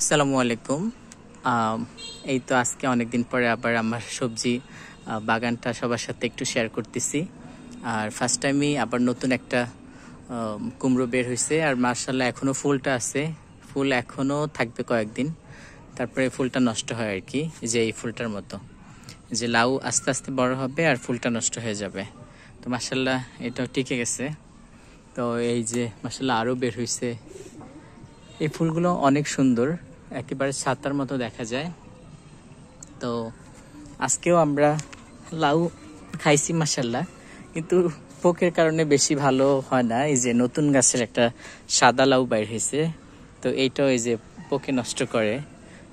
আসসালামু আলাইকুম। এই তো আজকে অনেক দিন পরে আবার আমার সবজি বাগানটা সবার সাথে একটু শেয়ার করতেছি। আর ফার্স্ট টাইমই আবার নতুন একটা কুমড়ো বের হয়েছে, আর মাশাআল্লাহ এখনো ফুলটা আছে। ফুল এখনো থাকবে কয়েকদিন, তারপরে ফুলটা নষ্ট হয় আর কি। যে এই ফুলটার মতো যে লাউ আস্তে আস্তে বড় হবে আর ফুলটা নষ্ট হয়ে যাবে। তো মাশাআল্লাহ এটাও টিকে গেছে। তো এই যে মাশাআল্লাহ আরও বের হয়েছে। এই ফুলগুলো অনেক সুন্দর, একেবারে ছাতার মতো দেখা যায়। তো আজকেও আমরা লাউ খাইছি মাশাআল্লাহ, কিন্তু পোকের কারণে বেশি ভালো হয় না। এই যে নতুন গাছের একটা সাদা লাউ বাইর হয়েছে, তো এইটাও এই যে পোকে নষ্ট করে।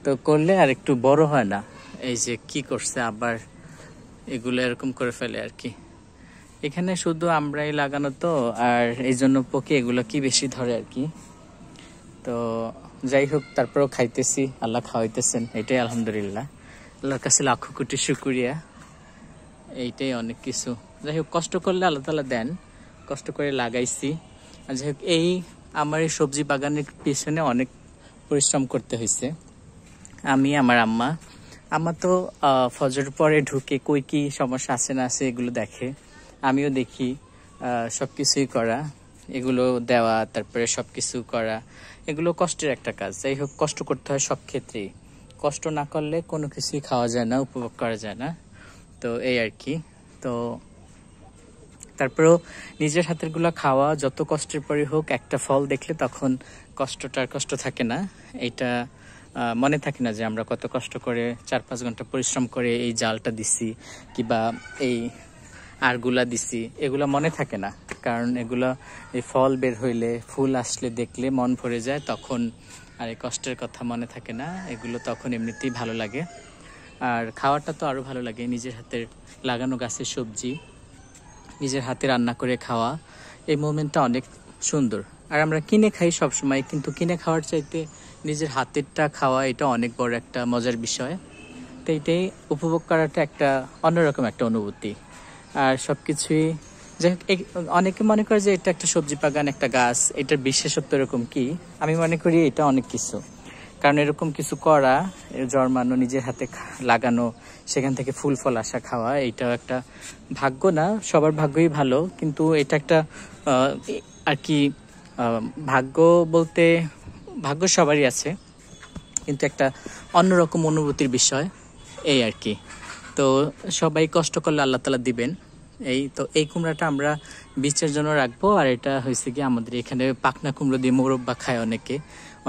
তো করলে আর একটু বড় হয় না। এই যে কি করছে আবার এগুলো এরকম করে ফেলে আর কি। এখানে শুধু আমরাই লাগানো তো, আর এই জন্য পোকে এগুলো কি বেশি ধরে আর কি। তো যাই হোক, তারপরেও খাইতেছি, আল্লাহ খাওয়াইতেছেন, এটাই আলহামদুলিল্লাহ। আল্লাহর কাছে লাখো কোটি শুকরিয়া, এইটাই অনেক কিছু। যাই হোক, কষ্ট করলে আল্লাহ তাআলা দেন, কষ্ট করে লাগাইছি। আর যাই হোক, এই আমার এই সবজি বাগানের পিছনে অনেক পরিশ্রম করতে হয়েছে। আমি, আমার আম্মা তো ফজর পরে ঢুকে কই কি সমস্যা আছে না আছে এগুলো দেখে, আমিও দেখি। সব কিছুই করা, এগুলো দেওয়া, তারপরে সব কিছু করা, এগুলো কষ্টের একটা কাজ। যাই হোক, কষ্ট করতে হয় সব ক্ষেত্রেই। কষ্ট না করলে কোনো কিছুই খাওয়া যায় না, উপভোগ করা যায় না। তো এই আর কি। তো তারপরেও নিজের হাতেরগুলো খাওয়া যত কষ্টের পরে হোক, একটা ফল দেখলে তখন কষ্টটার কষ্ট থাকে না। এইটা মনে থাকে না যে আমরা কত কষ্ট করে 4-5 ঘন্টা পরিশ্রম করে এই জালটা দিছি, কিংবা এই আরগুলা দিছি, এগুলো মনে থাকে না। কারণ এগুলো এই ফল বের হইলে, ফুল আসলে, দেখলে মন ভরে যায়, তখন আর এই কষ্টের কথা মনে থাকে না। এগুলো তখন এমনিতেই ভালো লাগে। আর খাওয়াটা তো আরও ভালো লাগে, নিজের হাতের লাগানো গাছের সবজি নিজের হাতে রান্না করে খাওয়া, এই মোমেন্টটা অনেক সুন্দর। আর আমরা কিনে খাই সব সময়, কিন্তু কিনে খাওয়ার চাইতে নিজের হাতেরটা খাওয়া, এটা অনেক বড় একটা মজার বিষয়। তো এইটাই উপভোগ করাটা একটা অন্যরকম একটা অনুভূতি। আর সব কিছুই, যাই হোক, অনেকে মনে করে যে এটা একটা সবজি বাগান, একটা গাছ, এটার বিশেষত্ব এরকম কি। আমি মনে করি এটা অনেক কিছু। কারণ এরকম কিছু করা, জন্মানো, নিজের হাতে লাগানো, সেখান থেকে ফুল ফল আসা, খাওয়া, এইটাও একটা ভাগ্য। না সবার ভাগ্যই ভালো, কিন্তু এটা একটা আর কি, ভাগ্য বলতে ভাগ্য সবারই আছে, কিন্তু একটা অন্যরকম অনুভূতির বিষয়, এই আর কি। তো সবাই কষ্ট করলে আল্লাহ তাআলা দিবেন। এই তো এই কুমড়াটা আমরা বীজের জন্য রাখবো। আর এটা হয়েছে কি, আমাদের এখানে পাকনা কুমড়ো দিয়ে মোরব্বা খায় অনেকে,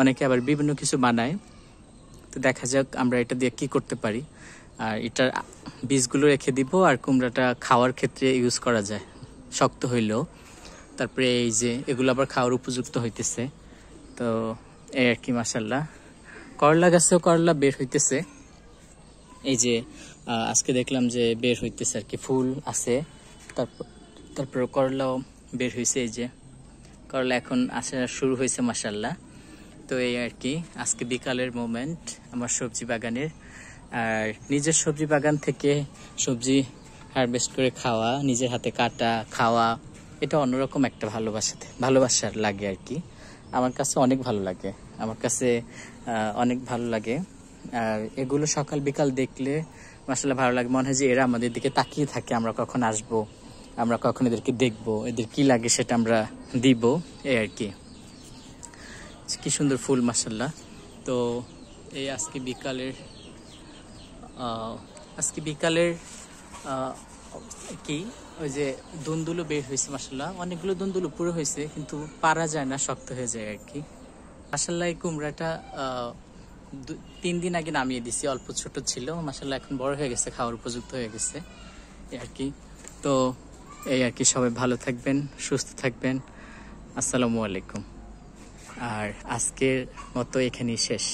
অনেকে আবার বিভিন্ন কিছু বানায়। তো দেখা যাক আমরা এটা দিয়ে কি করতে পারি। আর এটার বীজগুলো রেখে দিব, আর কুমড়াটা খাওয়ার ক্ষেত্রে ইউজ করা যায়, শক্ত হইলেও। তারপরে এই যে এগুলো আবার খাওয়ার উপযুক্ত হইতেছে। তো এই আর কি। মাশাআল্লাহ, করলা গাছেও করলা বের হইতেছে। এই যে আজকে দেখলাম যে বের হইতেছে আর কি, ফুল আছে। তারপর করলাও বের হয়েছে। এই যে করলা এখন আসা শুরু হয়েছে মাশাআল্লাহ। তো এই আর কি, আজকে বিকালের মোমেন্ট আমার সবজি বাগানের। আর নিজের সবজি বাগান থেকে সবজি হারভেস্ট করে খাওয়া, নিজের হাতে কাটা খাওয়া, এটা অন্যরকম একটা ভালোবাসার লাগে আর কি। আমার কাছে অনেক ভালো লাগে, আমার কাছে অনেক ভালো লাগে। আর এগুলো সকাল বিকাল দেখলে মাশাআল্লাহ ভালো লাগে, মনে হয় যে এরা আমাদের দিকে তাকিয়ে থাকে, আমরা কখন আসবো, আমরা কখন এদেরকে দেখবো, এদের কি লাগে সেটা আমরা দিব, এই আর কি। কি সুন্দর ফুল মাশাআল্লাহ। তো এই আজকে বিকালের কি, ওই যে দুন্দুলো বের হয়েছে মাশাআল্লাহ, অনেকগুলো দুন্দুলো পুরো হয়েছে, কিন্তু পারা যায় না, শক্ত হয়ে যায় আর কি। মাশাআল্লাহ এই কুমড়াটা 3 দিন আগে নামিয়ে দিছি, অল্প ছোট ছিল, মাশাআল্লাহ এখন বড় হয়ে গেছে, খাওয়ার উপযুক্ত হয়ে গেছে, এই আর কি। তো এই আর কি, সবাই ভালো থাকবেন, সুস্থ থাকবেন। আসসালামু আলাইকুম। আর আজকের মতো এখানেই শেষ।